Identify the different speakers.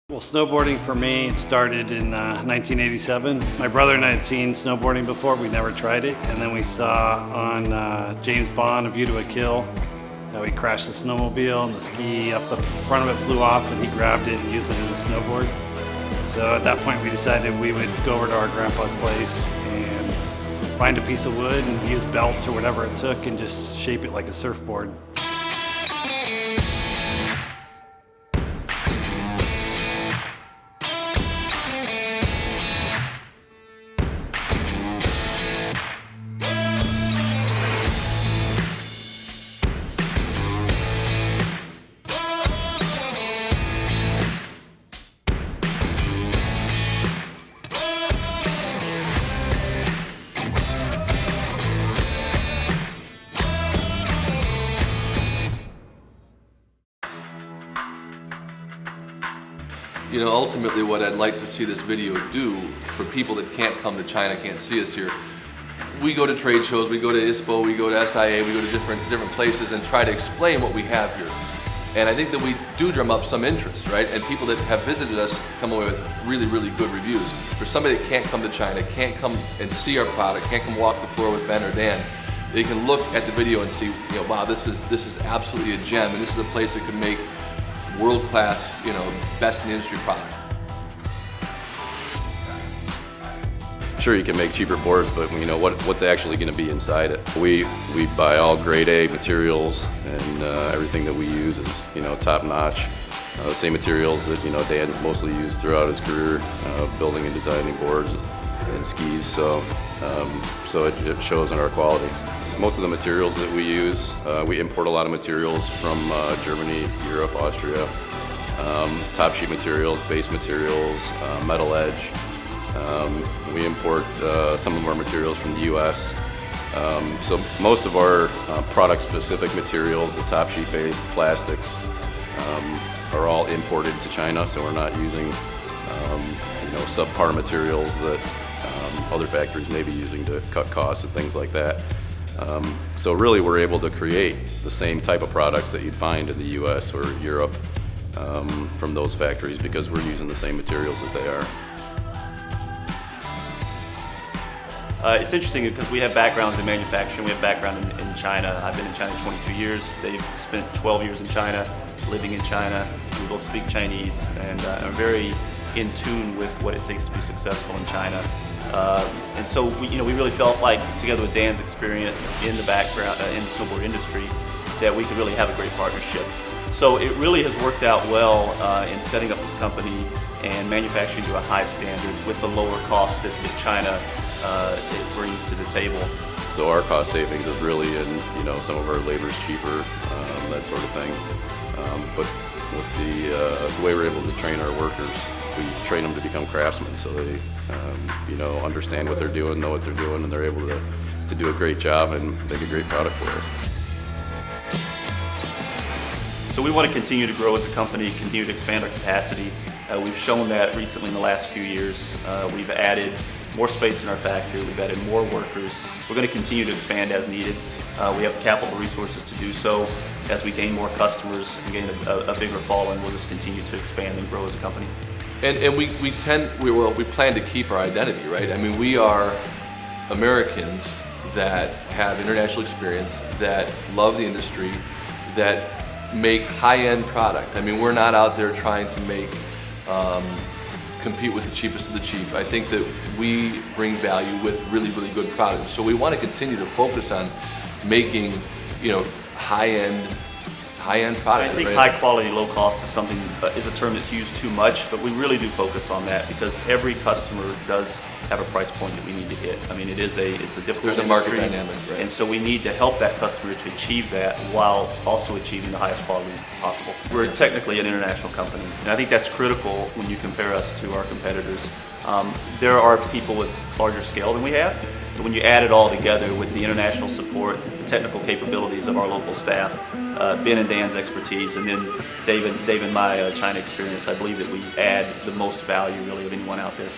Speaker 1: Well, snowboarding for me, it started in 1987. My brother and I had seen snowboarding before, we never tried it. And then we saw on James Bond, A View to a Kill, how he crashed the snowmobile and the ski off the front of it flew off and he grabbed it and used it as a snowboard. So at that point we decided we would go over to our grandpa's place and find a piece of wood and use belts or whatever it took and just shape it like a surfboard.
Speaker 2: You know, ultimately what I'd like to see this video do for people that can't come to China, can't see us here, we go to trade shows, we go to ISPO, we go to SIA, we go to different places and try to explain what we have here. And I think that we do drum up some interest, right? And people that have visited us come away with really, really good reviews. For somebody that can't come to China, can't come and see our product, can't come walk the floor with Ben or Dan, they can look at the video and see, you know, wow, this is absolutely a gem, and this is a place that could make world-class, you know, best in the industry product.
Speaker 3: Sure, you can make cheaper boards, but you know what's actually going to be inside it. We buy all grade A materials, and everything that we use is, you know, top notch. The same materials that, you know, Dan's mostly used throughout his career, building and designing boards and skis. So it shows in our quality. Most of the materials that we use, we import a lot of materials from Germany, Europe, Austria. Top sheet materials, base materials, metal edge. We import some of our materials from the US. So most of our product-specific materials, the top sheet base, the plastics, are all imported to China. So we're not using you know, subpar materials that other factories may be using to cut costs and things like that. So really we're able to create the same type of products that you'd find in the US or Europe from those factories because we're using the same materials that they are.
Speaker 4: It's interesting because we have backgrounds in manufacturing, we have background in China. I've been in China 22 years. They've spent 12 years in China, living in China. We both speak Chinese and are very in tune with what it takes to be successful in China. And so we really felt like, together with Dan's experience in the background in the snowboard industry, that we could really have a great partnership. So it really has worked out well in setting up this company and manufacturing to a high standard with the lower cost that China it brings to the table.
Speaker 3: So our cost savings is really in, you know, some of our labor's cheaper, that sort of thing. But with the way we're able to train our workers, we train them to become craftsmen, so they you know, understand what they're doing, know what they're doing, and they're able to do a great job and make a great product for us.
Speaker 4: So we want to continue to grow as a company, continue to expand our capacity. We've shown that recently in the last few years. We've added more space in our factory, we've added more workers. We're going to continue to expand as needed. We have capital resources to do so. As we gain more customers and gain a bigger following, we'll just continue to expand and grow as a company.
Speaker 2: And we plan to keep our identity, right? I mean, we are Americans that have international experience, that love the industry, that make high-end product. I mean, we're not out there trying to make compete with the cheapest of the cheap. I think that we bring value with really, really good products. So we want to continue to focus on making, you know, high-end product.
Speaker 4: I think
Speaker 2: right?
Speaker 4: high quality, low cost is something is a term that's used too much, but we really do focus on that because every customer does have a price point that we need to hit. I mean, it's a difficult
Speaker 2: There's a
Speaker 4: industry,
Speaker 2: market dynamic, right?
Speaker 4: And so we need to help that customer to achieve that while also achieving the highest quality possible. We're technically an international company, and I think that's critical when you compare us to our competitors. There are people with larger scale than we have, but when you add it all together with the international support, the technical capabilities of our local staff, Ben and Dan's expertise, and then Dave and my China experience, I believe that we add the most value really of anyone out there.